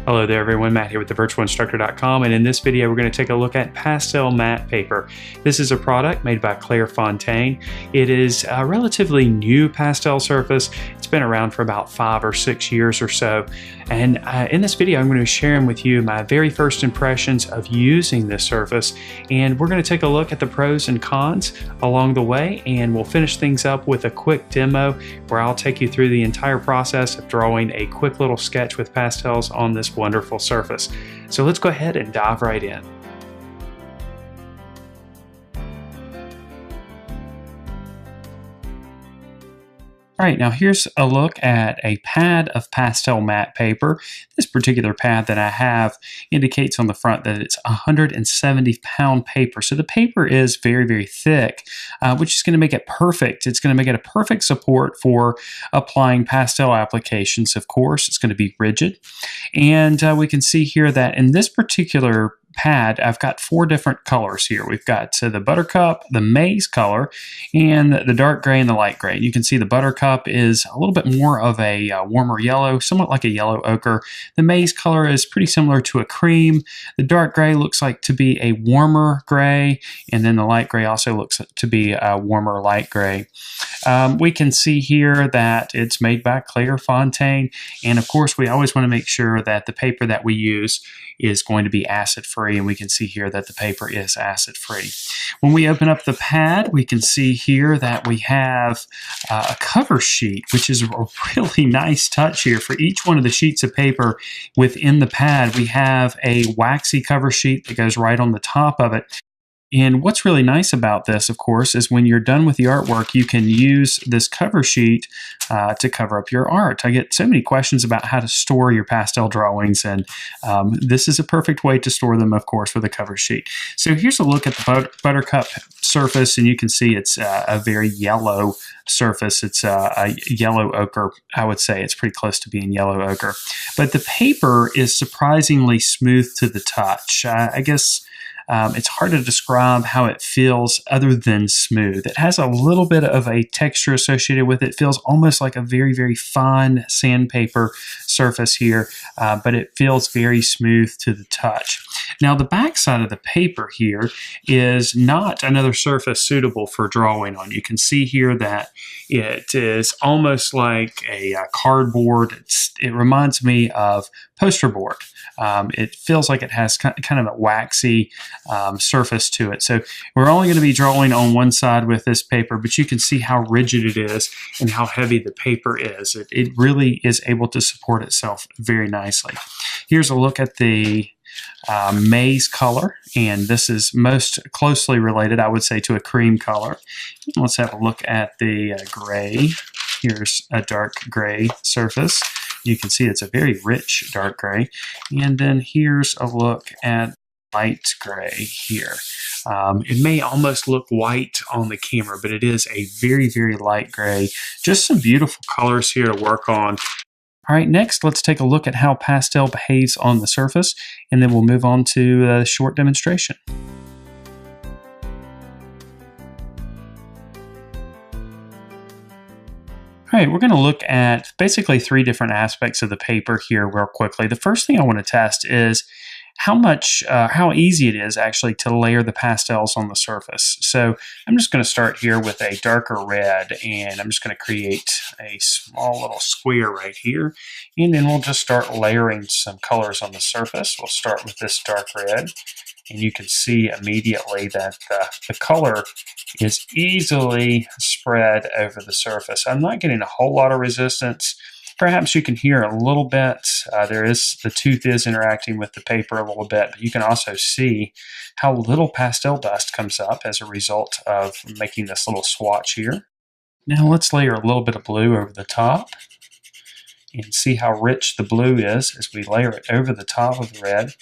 Hello there everyone, Matt here with thevirtualinstructor.com, and in this video we're going to take a look at Pastelmat paper. This is a product made by Clairefontaine. It is a relatively new pastel surface. It's been around for about 5 or 6 years or so, and in this video I'm going to be sharing with you my very first impressions of using this surface, and we're going to take a look at the pros and cons along the way, and we'll finish things up with a quick demo where I'll take you through the entire process of drawing a quick little sketch with pastels on this wonderful surface. So let's go ahead and dive right in. All right, now here's a look at a pad of Pastelmat paper. This particular pad that I have indicates on the front that it's 170-pound paper. So the paper is very, very thick, which is going to make it perfect. It's going to make it a perfect support for applying pastel applications, of course. It's going to be rigid. And we can see here that in this particular pad, I've got 4 different colors here. We've got the buttercup, the maize color, and the dark gray and the light gray. You can see the buttercup is a little bit more of a warmer yellow, somewhat like a yellow ochre. The maize color is pretty similar to a cream. The dark gray looks like to be a warmer gray, and then the light gray also looks to be a warmer light gray. We can see here that it's made by Clairefontaine, and of course we always want to make sure that the paper that we use is going to be acid-free, and we can see here that the paper is acid-free. When we open up the pad, we can see here that we have a cover sheet, which is a really nice touch here. For each one of the sheets of paper within the pad, we have a waxy cover sheet that goes right on the top of it. And what's really nice about this, of course, is when you're done with the artwork, you can use this cover sheet to cover up your art. I get so many questions about how to store your pastel drawings, and this is a perfect way to store them, of course, with a cover sheet. So here's a look at the buttercup surface, and you can see it's a very yellow surface. It's a yellow ochre, I would say. It's pretty close to being yellow ochre. But the paper is surprisingly smooth to the touch. I guess it's hard to describe how it feels other than smooth. It has a little bit of a texture associated with it. It feels almost like a very, very fine sandpaper surface here, but it feels very smooth to the touch. Now, the back side of the paper here is not another surface suitable for drawing on. You can see here that it is almost like a cardboard. It reminds me of poster board. It feels like it has kind of a waxy surface to it. So we're only going to be drawing on one side with this paper, but you can see how rigid it is and how heavy the paper is. It really is able to support itself very nicely. Here's a look at the maize color, and this is most closely related, I would say, to a cream color. Let's have a look at the gray. Here's a dark gray surface. You can see it's a very rich dark gray. And then here's a look at light gray here. It may almost look white on the camera, but it is a very, very light gray. Just some beautiful colors here to work on. All right, next let's take a look at how pastel behaves on the surface, and then we'll move on to a short demonstration. All right, we're going to look at basically 3 different aspects of the paper here real quickly. The first thing I want to test is how easy it is actually to layer the pastels on the surface. So I'm just going to start here with a darker red, and I'm just going to create a small little square right here, and then we'll just start layering some colors on the surface. We'll start with this dark red, and you can see immediately that the color is easily spread over the surface. I'm not getting a whole lot of resistance. Perhaps you can hear a little bit. The tooth is interacting with the paper a little bit, but you can also see how little pastel dust comes up as a result of making this little swatch here. Now let's layer a little bit of blue over the top and see how rich the blue is as we layer it over the top of the red.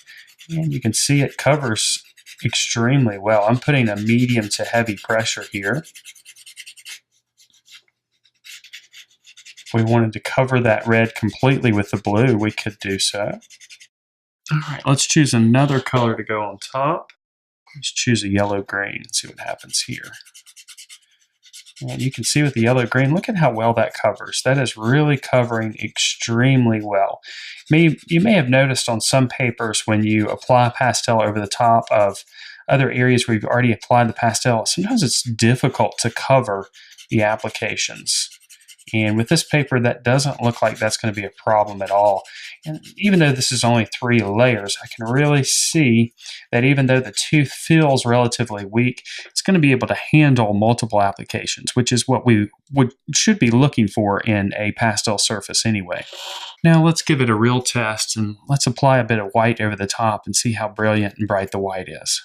And you can see it covers extremely well. I'm putting a medium to heavy pressure here. If we wanted to cover that red completely with the blue, we could do so. All right, let's choose another color to go on top. Let's choose a yellow green and see what happens here. And you can see with the yellow green, look at how well that covers. That is really covering extremely well. You may have noticed on some papers when you apply pastel over the top of other areas where you've already applied the pastel, sometimes it's difficult to cover the applications. And with this paper, that doesn't look like that's going to be a problem at all. And even though this is only 3 layers, I can really see that even though the tooth feels relatively weak, it's going to be able to handle multiple applications, which is what we should be looking for in a pastel surface anyway. Now let's give it a real test and let's apply a bit of white over the top and see how brilliant and bright the white is.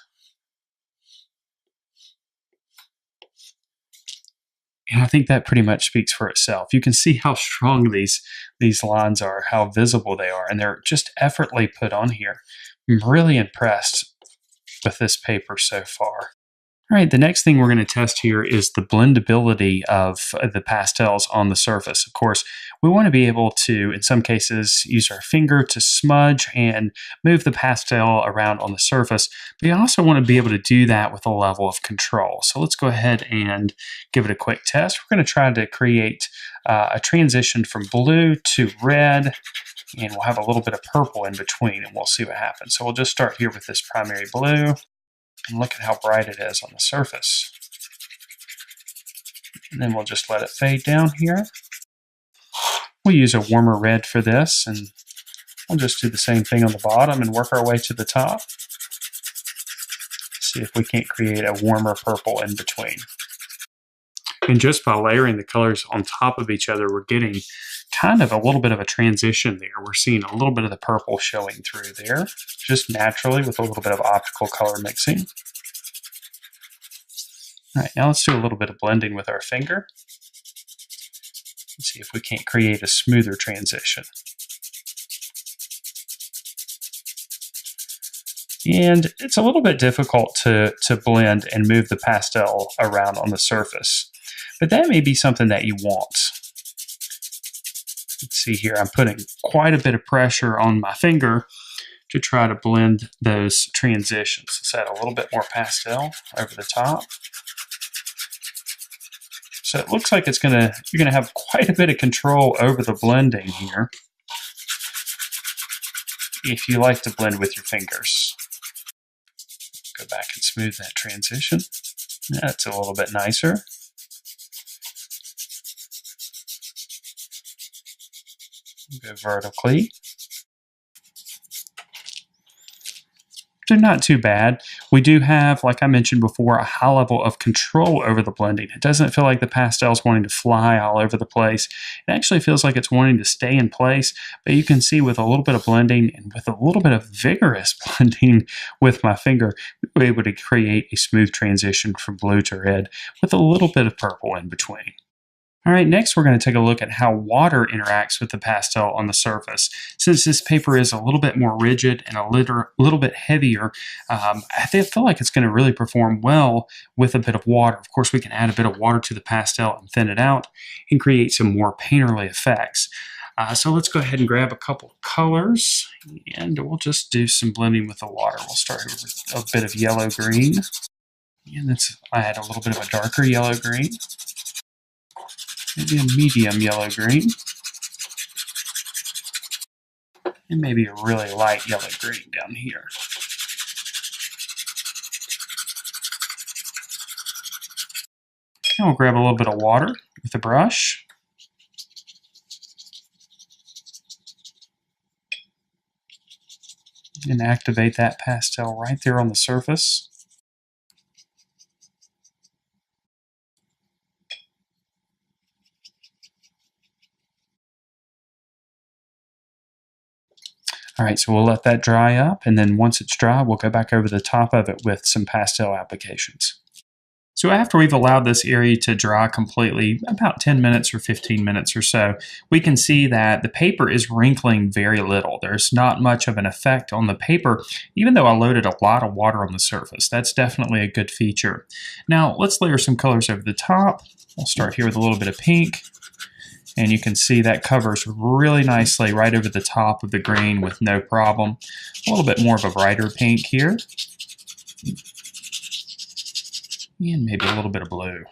And I think that pretty much speaks for itself. You can see how strong these lines are, how visible they are, and they're just effortlessly put on here. I'm really impressed with this paper so far. All right, the next thing we're going to test here is the blendability of the pastels on the surface. Of course, we want to be able to, in some cases, use our finger to smudge and move the pastel around on the surface, but you also want to be able to do that with a level of control. So let's go ahead and give it a quick test. We're going to try to create a transition from blue to red, and we'll have a little bit of purple in between, and we'll see what happens. So we'll just start here with this primary blue. And look at how bright it is on the surface. And then we'll just let it fade down here. We'll use a warmer red for this, and we'll just do the same thing on the bottom and work our way to the top. See if we can't create a warmer purple in between. And just by layering the colors on top of each other, we're getting kind of a little bit of a transition there. We're seeing a little bit of the purple showing through there, just naturally with a little bit of optical color mixing. All right, now let's do a little bit of blending with our finger. Let's see if we can't create a smoother transition. And it's a little bit difficult to blend and move the pastel around on the surface, but that may be something that you want. Let's see here, I'm putting quite a bit of pressure on my finger to try to blend those transitions. Let's add a little bit more pastel over the top. So it looks like you're gonna have quite a bit of control over the blending here if you like to blend with your fingers. Go back and smooth that transition. That's a little bit nicer. Go vertically. They're not too bad. We do have, like I mentioned before, a high level of control over the blending. It doesn't feel like the pastel's wanting to fly all over the place. It actually feels like it's wanting to stay in place, but you can see with a little bit of blending and with a little bit of vigorous blending with my finger, we were able to create a smooth transition from blue to red with a little bit of purple in between. All right, next we're going to take a look at how water interacts with the pastel on the surface. Since this paper is a little bit more rigid and a little bit heavier, I feel like it's going to really perform well with a bit of water. Of course, we can add a bit of water to the pastel and thin it out and create some more painterly effects. So let's go ahead and grab a couple of colors, and we'll just do some blending with the water. We'll start with a bit of yellow-green, and let's add a little bit of a darker yellow-green. Maybe a medium yellow-green, and maybe a really light yellow-green down here. And we'll grab a little bit of water with a brush. And activate that pastel right there on the surface. All right, so we'll let that dry up, and then once it's dry, we'll go back over the top of it with some pastel applications. So after we've allowed this area to dry completely, about 10 minutes or 15 minutes or so, we can see that the paper is wrinkling very little. There's not much of an effect on the paper, even though I loaded a lot of water on the surface. That's definitely a good feature. Now, let's layer some colors over the top. We'll start here with a little bit of pink. And you can see that covers really nicely right over the top of the green with no problem. A little bit more of a brighter pink here. And maybe a little bit of blue.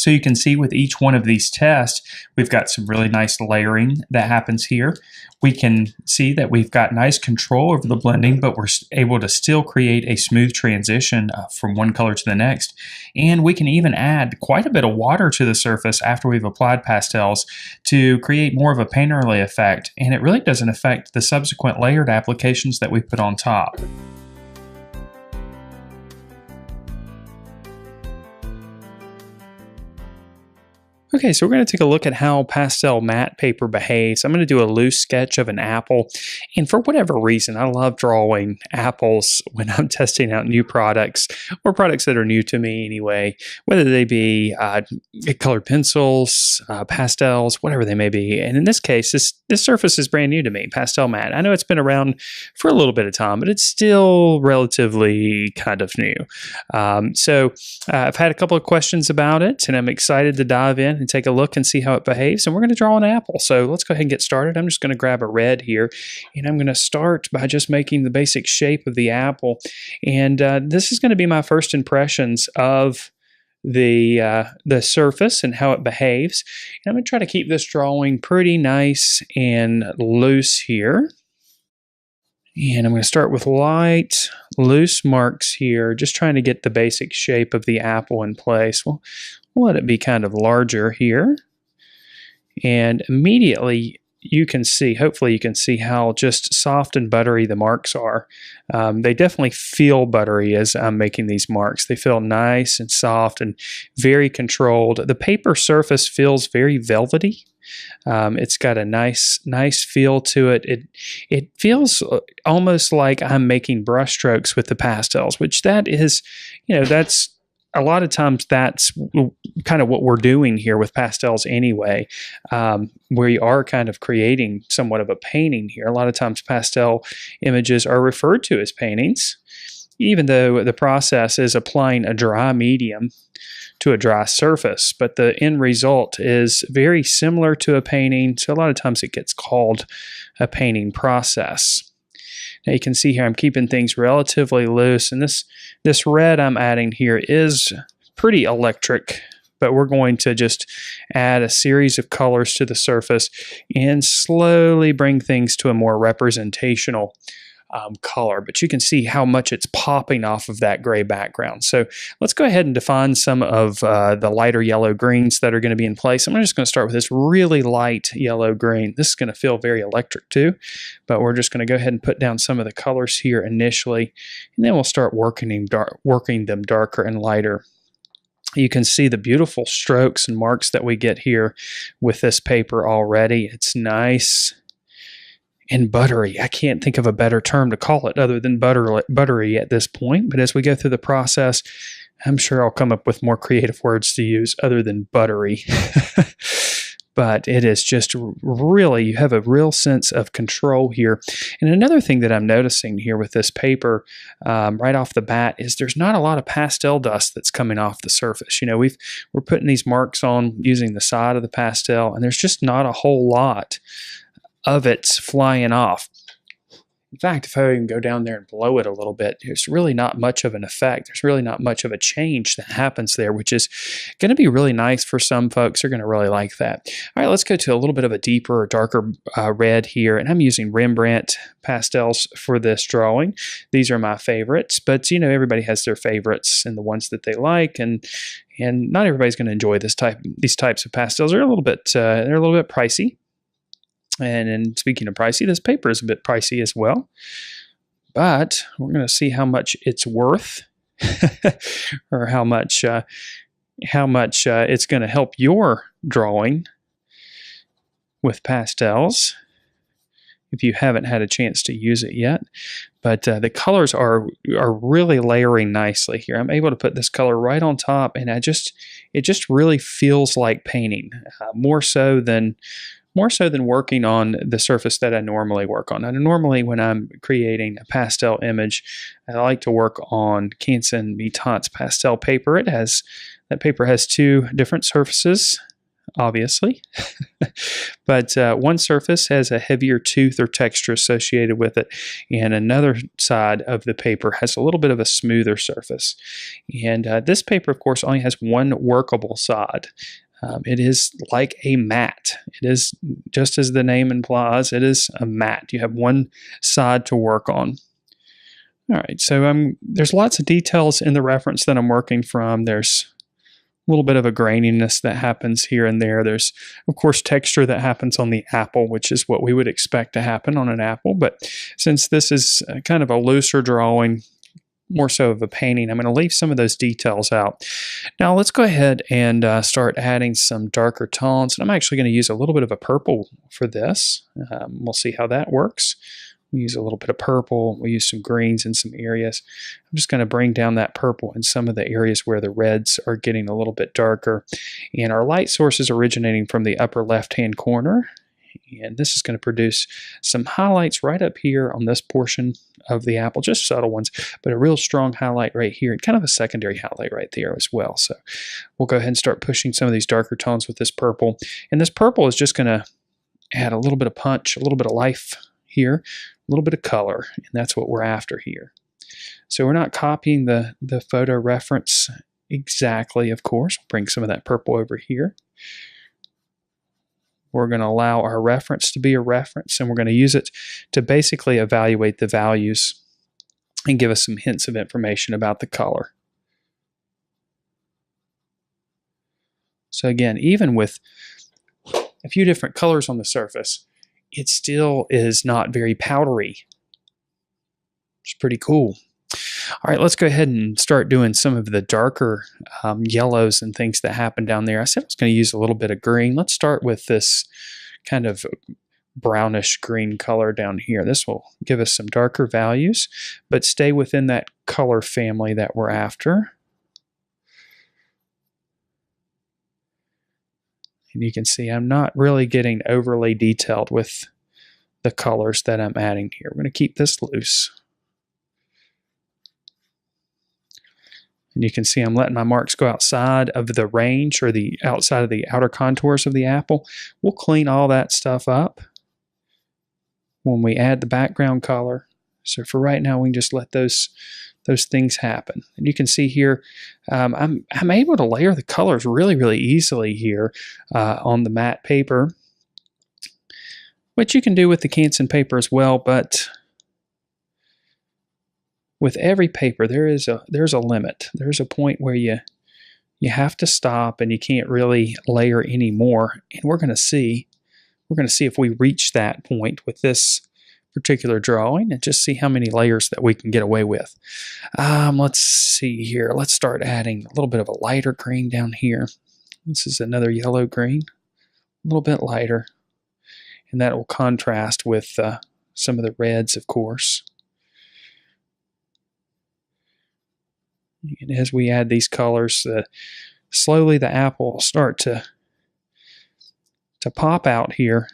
So you can see with each one of these tests, we've got some really nice layering that happens here. We can see that we've got nice control over the blending, but we're able to still create a smooth transition from one color to the next. And we can even add quite a bit of water to the surface after we've applied pastels to create more of a painterly effect. And it really doesn't affect the subsequent layered applications that we put on top. Okay, so we're going to take a look at how pastel matte paper behaves. I'm going to do a loose sketch of an apple, and for whatever reason, I love drawing apples when I'm testing out new products or products that are new to me anyway, whether they be colored pencils, pastels, whatever they may be. And in this case, this surface is brand new to me, pastel matte. I know it's been around for a little bit of time, but it's still relatively kind of new. So I've had a couple of questions about it, and I'm excited to dive in and take a look and see how it behaves. And we're going to draw an apple. So let's go ahead and get started. I'm just going to grab a red here, and I'm going to start by just making the basic shape of the apple. And this is going to be my first impressions of the surface and how it behaves. And I'm going to try to keep this drawing pretty nice and loose here. And I'm going to start with light, loose marks here, just trying to get the basic shape of the apple in place. We'll let it be kind of larger here. And immediately you can see, hopefully you can see how just soft and buttery the marks are. They definitely feel buttery as I'm making these marks. They feel nice and soft and very controlled. The paper surface feels very velvety. It's got a nice feel to it. It feels almost like I'm making brush strokes with the pastels, which that is, that's a lot of times that's kind of what we're doing here with pastels anyway. We are kind of creating somewhat of a painting here. A lot of times pastel images are referred to as paintings, even though the process is applying a dry medium to a dry surface, but the end result is very similar to a painting, so a lot of times it gets called a painting process. Now you can see here I'm keeping things relatively loose, and this red I'm adding here is pretty electric, but we're going to just add a series of colors to the surface and slowly bring things to a more representational color, but you can see how much it's popping off of that gray background. So let's go ahead and define some of the lighter yellow greens that are going to be in place. I'm just going to start with this really light yellow green. This is going to feel very electric too, but we're just going to go ahead and put down some of the colors here initially, and then we'll start working them darker and lighter. You can see the beautiful strokes and marks that we get here with this paper already. It's nice and buttery. I can't think of a better term to call it other than buttery at this point, but as we go through the process, I'm sure I'll come up with more creative words to use other than buttery. But it is just really, you have a real sense of control here. And another thing that I'm noticing here with this paper right off the bat is there's not a lot of pastel dust that's coming off the surface. We're putting these marks on using the side of the pastel, and there's just not a whole lot of it's flying off. In fact, if I even go down there and blow it a little bit, there's really not much of an effect. There's really not much of a change that happens there, which is going to be really nice for some folks. They're going to really like that. All right, let's go to a little bit of a deeper or darker red here, and I'm using Rembrandt pastels for this drawing. These are my favorites, but everybody has their favorites and the ones that they like, and not everybody's going to enjoy these types of pastels. They're a little bit pricey. And speaking of pricey, this paper is a bit pricey as well. But we're going to see how much it's worth, or how much it's going to help your drawing with pastels, if you haven't had a chance to use it yet. But the colors are really layering nicely here. I'm able to put this color right on top, and it just really feels like painting, more so than working on the surface that I normally work on. And normally when I'm creating a pastel image, I like to work on Canson Mitant's pastel paper. That paper has two different surfaces obviously. But one surface has a heavier tooth or texture associated with it, and another side of the paper has a little bit of a smoother surface. And this paper, of course, only has one workable side. It is like a mat. It is, just as the name implies, it is a mat. You have one side to work on. All right, so there's lots of details in the reference that I'm working from. There's a little bit of a graininess that happens here and there. There's, of course, texture that happens on the apple, which is what we would expect to happen on an apple. But since this is kind of a looser drawing, more so of a painting, I'm going to leave some of those details out. Now let's go ahead and start adding some darker tones. And I'm actually going to use a little bit of a purple for this. We'll see how that works. We use a little bit of purple. We use some greens in some areas. I'm just going to bring down that purple in some of the areas where the reds are getting a little bit darker. And our light source is originating from the upper left-hand corner. And this is going to produce some highlights right up here on this portion of the apple, just subtle ones, but a real strong highlight right here and kind of a secondary highlight right there as well. So we'll go ahead and start pushing some of these darker tones with this purple. And this purple is just going to add a little bit of punch, a little bit of life here, a little bit of color, and that's what we're after here. So we're not copying the photo reference exactly, of course. We'll bring some of that purple over here. We're going to allow our reference to be a reference, and we're going to use it to basically evaluate the values and give us some hints of information about the color. So again, even with a few different colors on the surface, it still is not very powdery. It's pretty cool. All right, let's go ahead and start doing some of the darker yellows and things that happen down there. I said I was going to use a little bit of green. Let's start with this kind of brownish green color down here. This will give us some darker values, but stay within that color family that we're after. And you can see I'm not really getting overly detailed with the colors that I'm adding here. We're going to keep this loose. And you can see I'm letting my marks go outside of the range or the outside of the outer contours of the apple. We'll clean all that stuff up when we add the background color. So for right now, we can just let those things happen. And you can see here, I'm able to layer the colors really easily here on the matte paper, which you can do with the Canson paper as well, but with every paper, there's a limit. There's a point where you have to stop and you can't really layer any more. And we're going to see if we reach that point with this particular drawing and just see how many layers that we can get away with. Let's see here. Let's start adding a little bit of a lighter green down here. This is another yellow green, a little bit lighter, and that will contrast with some of the reds, of course. And as we add these colors, slowly the apple will start to pop out here.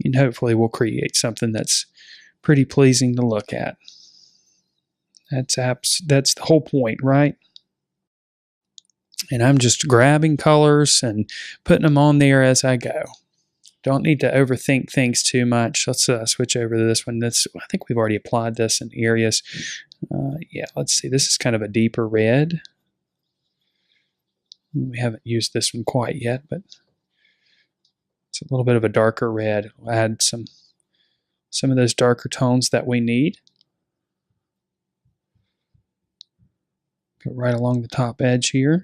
And hopefully we'll create something that's pretty pleasing to look at. That's the whole point, right? And I'm just grabbing colors and putting them on there as I go. Don't need to overthink things too much. Let's switch over to this one. I think we've already applied this in areas. Yeah, let's see. This is kind of a deeper red. We haven't used this one quite yet, but it's a little bit of a darker red. We'll add some of those darker tones that we need. Go right along the top edge here.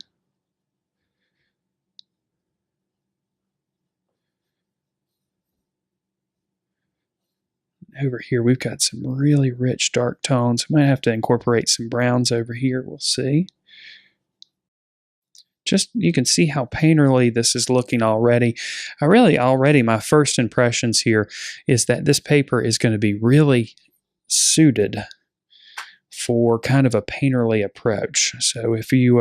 Over here, we've got some really rich dark tones. We might have to incorporate some browns over here. We'll see. Just, you can see how painterly this is looking already. Already my first impressions here is that this paper is going to be really suited for kind of a painterly approach. So if you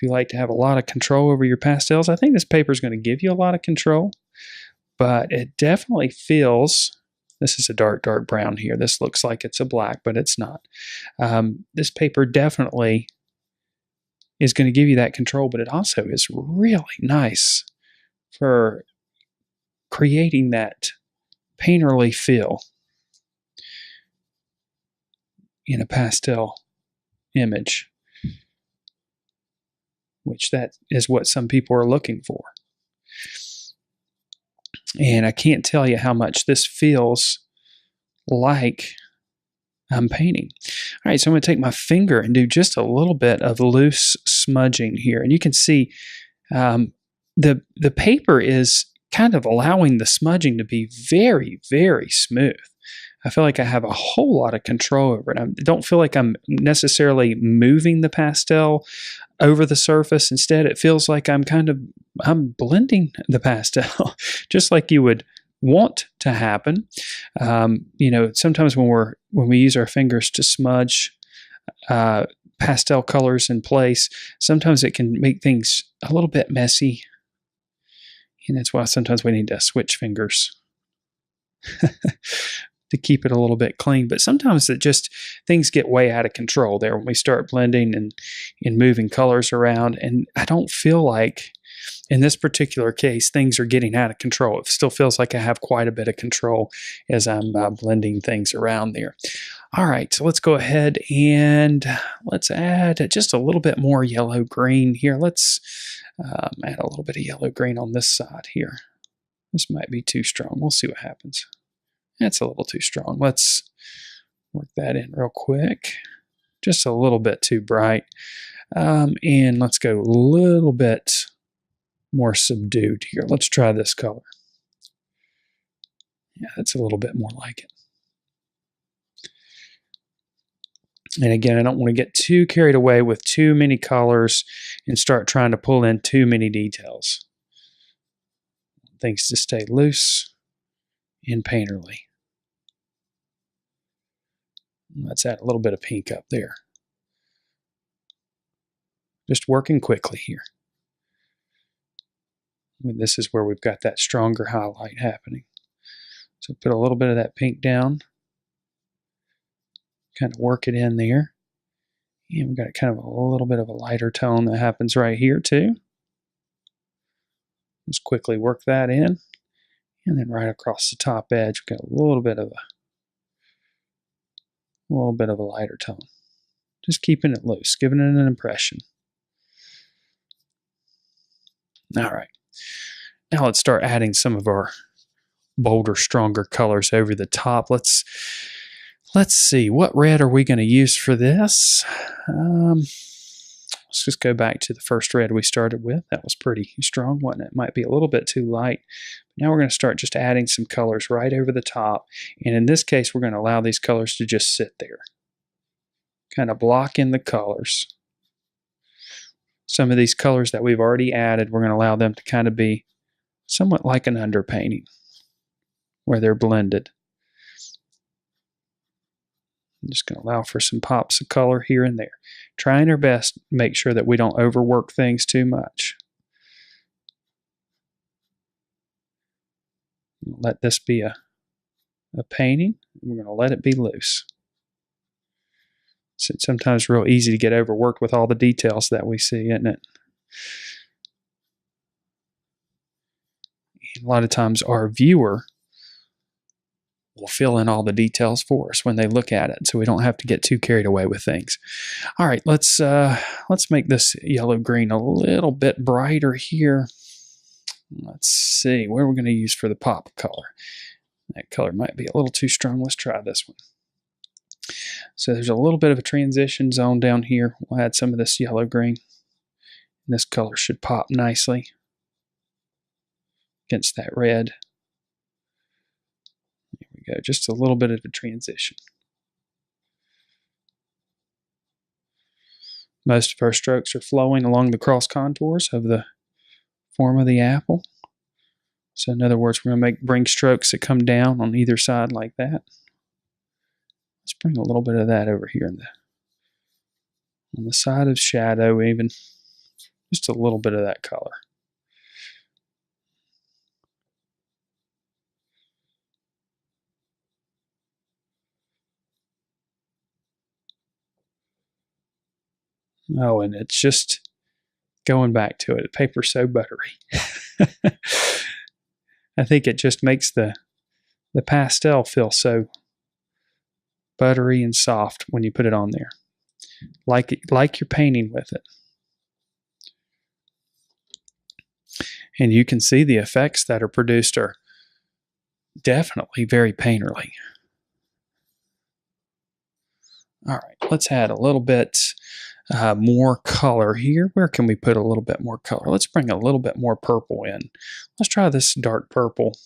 like to have a lot of control over your pastels, I think this paper is going to give you a lot of control, but it definitely feels. This is a dark brown here. This looks like it's a black, but it's not. This paper definitely is going to give you that control, but it also is really nice for creating that painterly feel in a pastel image, which that is what some people are looking for. And I can't tell you how much this feels like I'm painting. All right, so I'm going to take my finger and do just a little bit of loose smudging here. And you can see the paper is kind of allowing the smudging to be very, very smooth. I feel like I have a whole lot of control over it. I don't feel like I'm necessarily moving the pastel over the surface. Instead, it feels like I'm blending the pastel, just like you would want to happen. Sometimes when we use our fingers to smudge pastel colors in place, sometimes it can make things a little bit messy, and that's why sometimes we need to switch fingers to keep it a little bit clean. But sometimes things get way out of control there when we start blending and moving colors around, and I don't feel like in this particular case things are getting out of control. It still feels like I have quite a bit of control as I'm blending things around there. All right, so let's go ahead and let's add just a little bit more yellow green here. Let's add a little bit of yellow green on this side here. This might be too strong. We'll see what happens. That's a little too strong. Let's work that in real quick. Just a little bit too bright. And let's go a little bit more subdued here. Let's try this color. Yeah, that's a little bit more like it. And again, I don't want to get too carried away with too many colors and start trying to pull in too many details. Things to stay loose and painterly. Let's add a little bit of pink up there. Just working quickly here. This is where we've got that stronger highlight happening. So put a little bit of that pink down. Kind of work it in there. And we've got kind of a little bit of a lighter tone that happens right here too. Just quickly work that in. And then right across the top edge, we've got a little bit of a lighter tone. Just keeping it loose, giving it an impression. All right. Now let's start adding some of our bolder, stronger colors over the top. Let's see, what red are we going to use for this? Let's just go back to the first red we started with. That was pretty strong, wasn't it? Might be a little bit too light. Now we're going to start just adding some colors right over the top. And in this case, we're going to allow these colors to just sit there. Kind of block in the colors. Some of these colors that we've already added, we're going to allow them to kind of be somewhat like an underpainting, where they're blended. I'm just going to allow for some pops of color here and there. Trying our best to make sure that we don't overwork things too much. Let this be a painting. We're going to let it be loose. So it's sometimes real easy to get overworked with all the details that we see, isn't it? And a lot of times our viewer will fill in all the details for us when they look at it, so we don't have to get too carried away with things. All right, let's make this yellow green a little bit brighter here. Let's see, what are we going to use for the pop color? That color might be a little too strong. Let's try this one. So there's a little bit of a transition zone down here. We'll add some of this yellow green. And this color should pop nicely against that red. There we go, just a little bit of a transition. Most of our strokes are flowing along the cross contours of the form of the apple. So in other words, we're going to bring strokes that come down on either side like that. Let's bring a little bit of that over here on the side of shadow, even just a little bit of that color. Oh, and it's just going back to it. The paper's so buttery. I think it just makes the pastel feel so buttery and soft when you put it on there, like you're painting with it. And you can see the effects that are produced are definitely very painterly. All right, let's add a little bit more color here. Where can we put a little bit more color? Let's bring a little bit more purple in. Let's try this dark purple.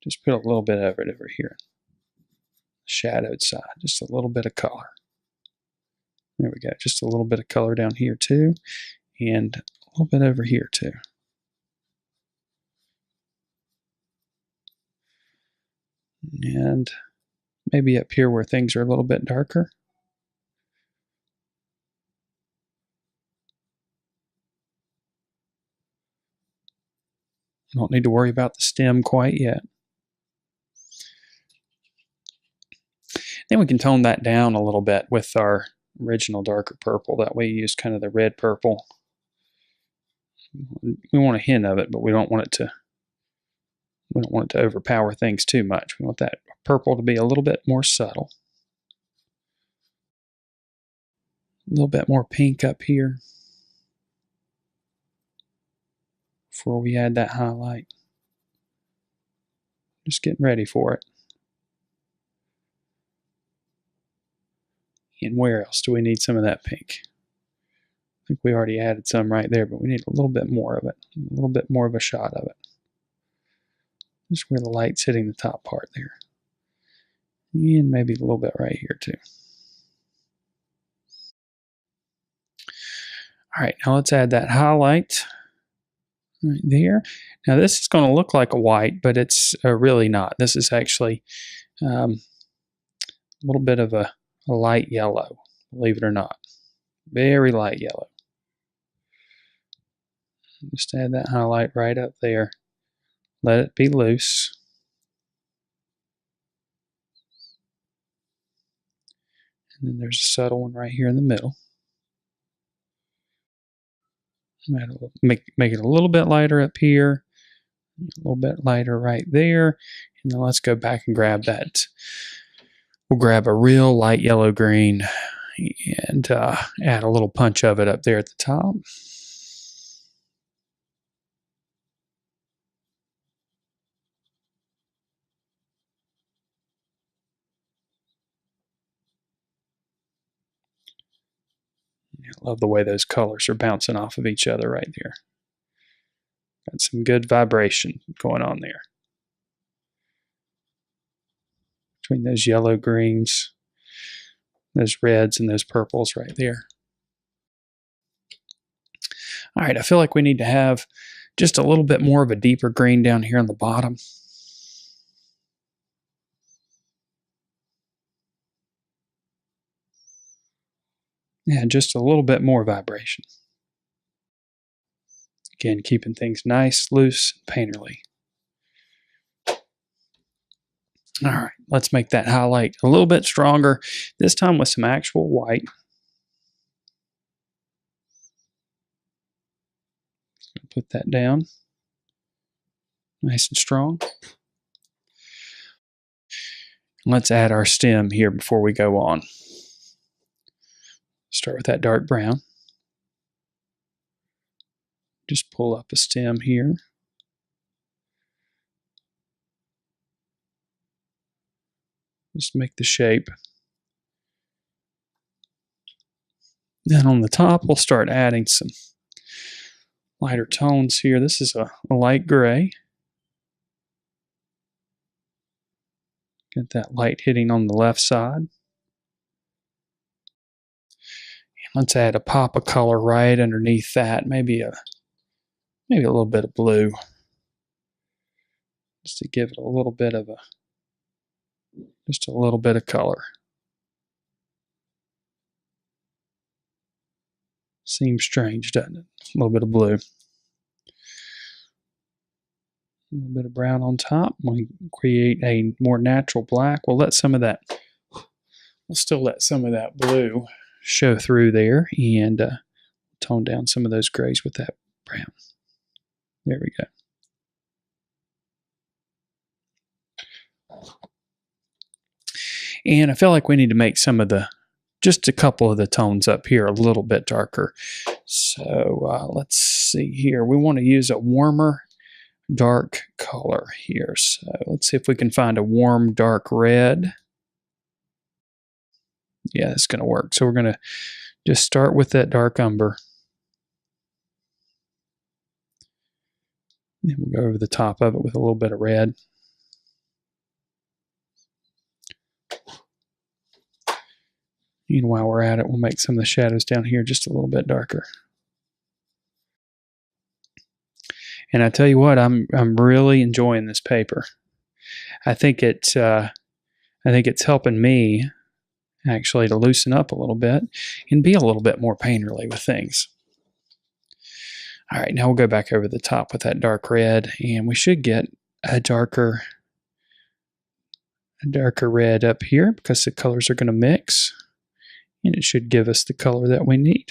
Just put a little bit of it over here. Shadowed side, just a little bit of color. There we go, just a little bit of color down here too, and a little bit over here too. And maybe up here where things are a little bit darker. Don't need to worry about the stem quite yet. Then we can tone that down a little bit with our original darker purple. That way you use kind of the red purple. We want a hint of it, but we don't want it to overpower things too much. We want that purple to be a little bit more subtle. A little bit more pink up here before we add that highlight. Just getting ready for it. And where else do we need some of that pink? I think we already added some right there, but we need a little bit more of it. A little bit more of a shot of it. Just where the light's hitting the top part there. And maybe a little bit right here too. All right, now let's add that highlight right there. Now this is going to look like a white, but it's really not. This is actually a little bit of a light yellow, believe it or not. Very light yellow. Just add that highlight right up there. Let it be loose. And then there's a subtle one right here in the middle. Make it a little bit lighter up here. A little bit lighter right there. And then let's go back and grab that. We'll grab a real light yellow green and add a little punch of it up there at the top. I love the way those colors are bouncing off of each other right there. Got some good vibration going on there. Between those yellow greens, those reds, and those purples right there. All right, I feel like we need to have just a little bit more of a deeper green down here on the bottom. Yeah, just a little bit more vibration. Again, keeping things nice, loose, painterly. All right, let's make that highlight a little bit stronger, this time with some actual white. Put that down, nice and strong. Let's add our stem here before we go on. Start with that dark brown. Just pull up a stem here. Just make the shape. Then on the top, we'll start adding some lighter tones here. This is a light gray. Get that light hitting on the left side. And let's add a pop of color right underneath that. Maybe a little bit of blue. Just to give it a little bit of just a little bit of color. Seems strange, doesn't it? A little bit of blue. A little bit of brown on top. We create a more natural black. We'll still let some of that blue show through there, and tone down some of those grays with that brown. There we go. And I feel like we need to make some of just a couple of the tones up here a little bit darker. So let's see here. We want to use a warmer dark color here. So let's see if we can find a warm dark red. Yeah, it's going to work. So we're going to just start with that dark umber. And we'll go over the top of it with a little bit of red. And while we're at it, we'll make some of the shadows down here just a little bit darker. And I tell you what, I'm really enjoying this paper. I think it's helping me actually to loosen up a little bit and be a little bit more painterly with things. All right, now we'll go back over the top with that dark red, and we should get a darker red up here because the colors are going to mix. And it should give us the color that we need.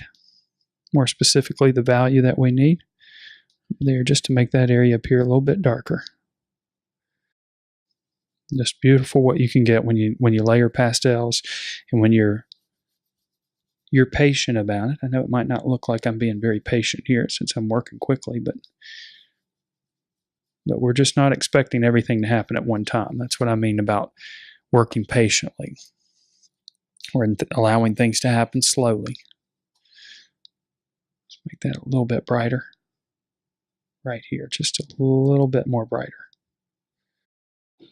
More specifically, the value that we need there, just to make that area up here a little bit darker. Just beautiful what you can get when you layer pastels, and when you're patient about it. I know it might not look like I'm being very patient here since I'm working quickly, but we're just not expecting everything to happen at one time. That's what I mean about working patiently. Or allowing things to happen slowly. Let's make that a little bit brighter. Right here, just a little bit more brighter. A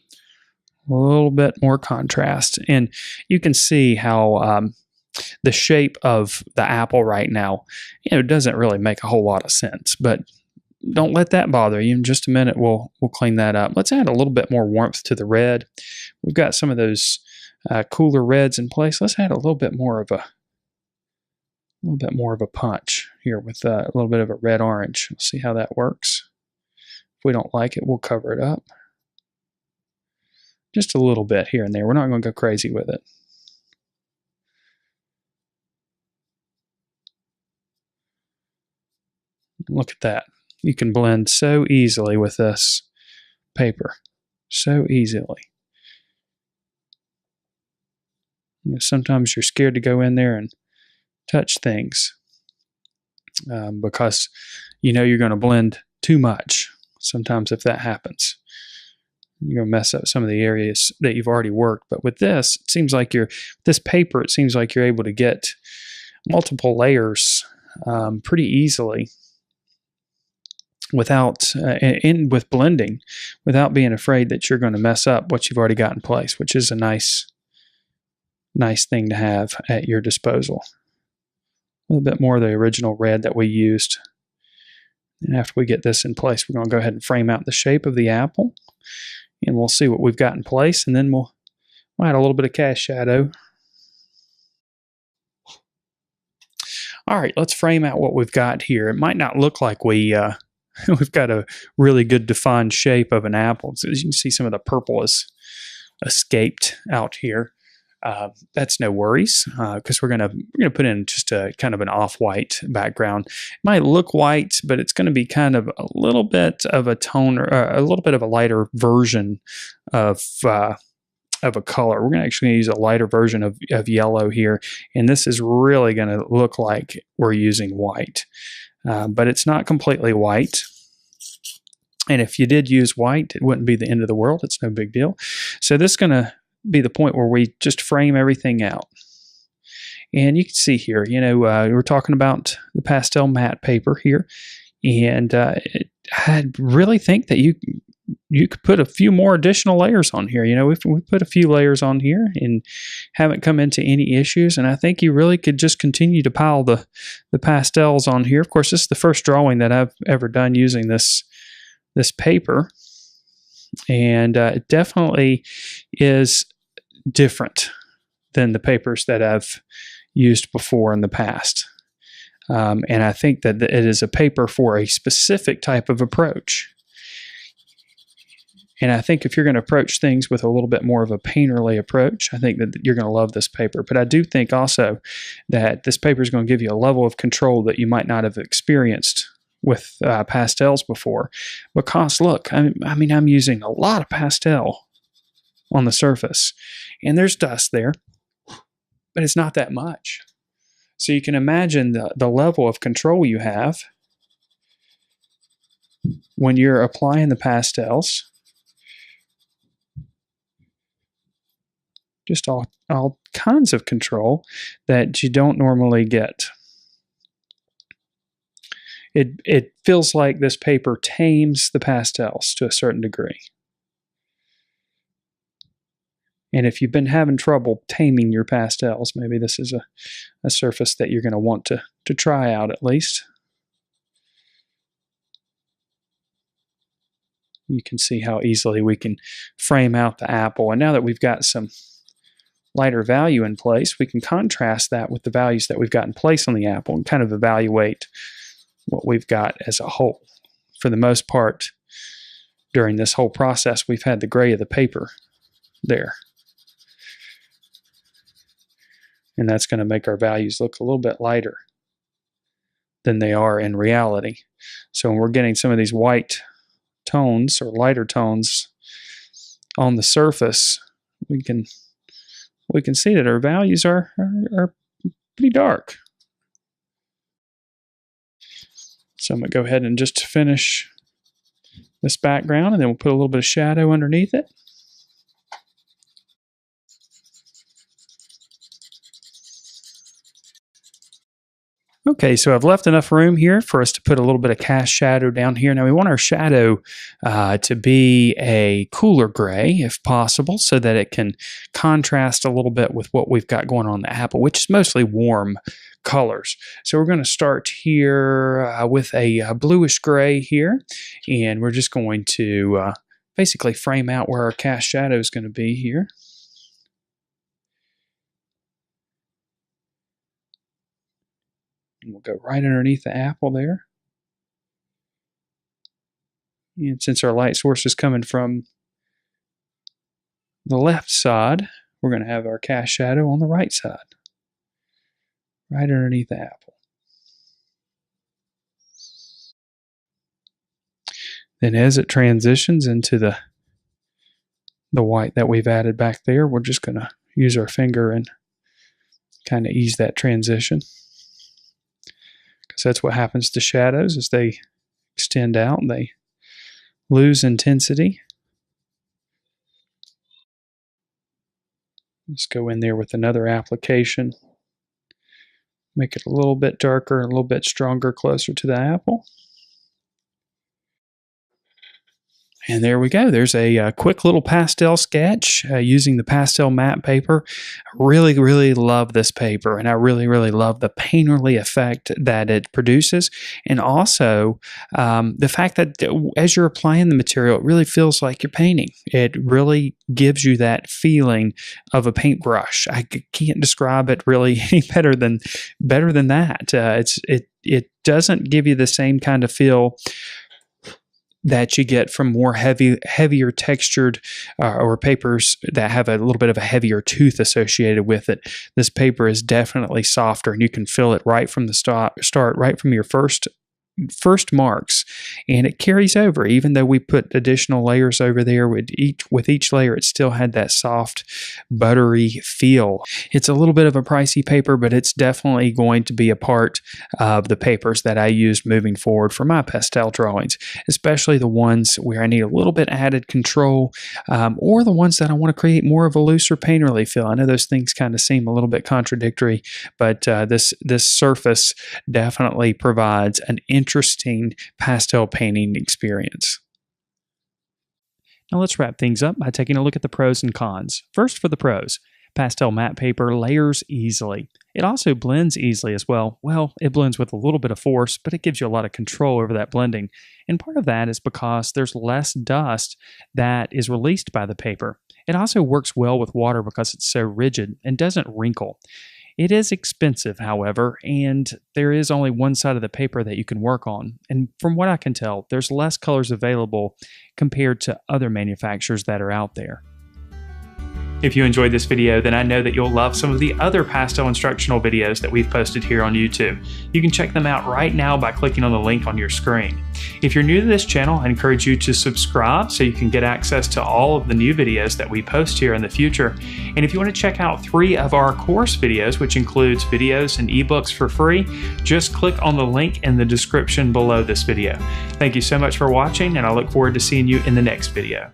little bit more contrast. And you can see how the shape of the apple right now, doesn't really make a whole lot of sense. But don't let that bother you. In just a minute, we'll clean that up. Let's add a little bit more warmth to the red. We've got some of those cooler reds in place. Let's add a little bit more of a punch here with a little bit of a red orange. We'll see how that works. If we don't like it, we'll cover it up. Just a little bit here and there. We're not going to go crazy with it. Look at that. You can blend so easily with this paper. So easily. Sometimes you're scared to go in there and touch things because you're going to blend too much. Sometimes if that happens, you're going to mess up some of the areas that you've already worked. But with this, it seems like this paper, it seems like you're able to get multiple layers pretty easily without with blending, without being afraid that you're going to mess up what you've already got in place, which is a nice thing to have at your disposal. A little bit more of the original red that we used. And after we get this in place, we're going to go ahead and frame out the shape of the apple. And we'll see what we've got in place. And then we'll add a little bit of cast shadow. All right, let's frame out what we've got here. It might not look like we've got a really good defined shape of an apple. So as you can see, some of the purple has escaped out here. That's no worries because we're gonna put in just a kind of an off-white background. It might look white, but it's going to be kind of a little bit of a tone, or a little bit of a lighter version of a color. We're going to actually use a lighter version of yellow here, and this is really going to look like we're using white, but it's not completely white. And if you did use white, it wouldn't be the end of the world. It's no big deal. So this is going to be the point where we just frame everything out. And you can see here, we're talking about the Pastelmat paper here, and I really think that you could put a few more additional layers on here. We put a few layers on here and haven't come into any issues, and I think you really could just continue to pile the pastels on here. Of course, this is the first drawing that I've ever done using this paper, and it definitely is different than the papers that I've used before in the past. And I think that it is a paper for a specific type of approach. And I think if you're going to approach things with a little bit more of a painterly approach, I think that you're going to love this paper. But I do think also that this paper is going to give you a level of control that you might not have experienced with pastels before. Because look, I mean, I'm using a lot of pastel on the surface, and there's dust there, but it's not that much. So you can imagine the level of control you have when you're applying the pastels. Just all kinds of control that you don't normally get. It feels like this paper tames the pastels to a certain degree. And if you've been having trouble taming your pastels, maybe this is a surface that you're going to want to try out at least. You can see how easily we can frame out the apple. And now that we've got some lighter value in place, we can contrast that with the values that we've got in place on the apple and kind of evaluate what we've got as a whole. For the most part, during this whole process, we've had the gray of the paper there. And that's going to make our values look a little bit lighter than they are in reality. So when we're getting some of these white tones or lighter tones on the surface, we can see that our values are pretty dark. So I'm going to go ahead and just finish this background, and then we'll put a little bit of shadow underneath it. Okay, so I've left enough room here for us to put a little bit of cast shadow down here. Now we want our shadow to be a cooler gray if possible, so that it can contrast a little bit with what we've got going on in the apple, which is mostly warm colors. So we're going to start here with a bluish gray here, and we're just going to basically frame out where our cast shadow is going to be here. And we'll go right underneath the apple there. And since our light source is coming from the left side, we're going to have our cast shadow on the right side, right underneath the apple. Then as it transitions into the white that we've added back there, we're just going to use our finger and kind of ease that transition. Because that's what happens to shadows as they extend out and they lose intensity. Let's go in there with another application. Make it a little bit darker, a little bit stronger, closer to the apple. And there we go. There's a quick little pastel sketch using the Pastelmat paper. I really, really love this paper, and I really, really love the painterly effect that it produces. And also the fact that as you're applying the material, it really feels like you're painting. It really gives you that feeling of a paintbrush. I can't describe it really any better than that. It doesn't give you the same kind of feel that you get from more heavier textured or papers that have a little bit of a heavier tooth associated with it. This paper is definitely softer, and you can feel it right from the start, right from your first marks, and it carries over. Even though we put additional layers over there, with each layer, it still had that soft, buttery feel. It's a little bit of a pricey paper, but it's definitely going to be a part of the papers that I use moving forward for my pastel drawings, especially the ones where I need a little bit added control, or the ones that I want to create more of a looser painterly feel. I know those things kind of seem a little bit contradictory, but this surface definitely provides an interesting pastel painting experience. Now let's wrap things up by taking a look at the pros and cons. First, for the pros. Pastelmat paper layers easily. It also blends easily as well. Well, it blends with a little bit of force, but it gives you a lot of control over that blending. And part of that is because there's less dust that is released by the paper. It also works well with water because it's so rigid and doesn't wrinkle. It is expensive, however, and there is only one side of the paper that you can work on. And from what I can tell, there's less colors available compared to other manufacturers that are out there. If you enjoyed this video, then I know that you'll love some of the other pastel instructional videos that we've posted here on YouTube. You can check them out right now by clicking on the link on your screen. If you're new to this channel, I encourage you to subscribe so you can get access to all of the new videos that we post here in the future. And if you want to check out 3 of our course videos, which includes videos and ebooks for free, just click on the link in the description below this video. Thank you so much for watching, and I look forward to seeing you in the next video.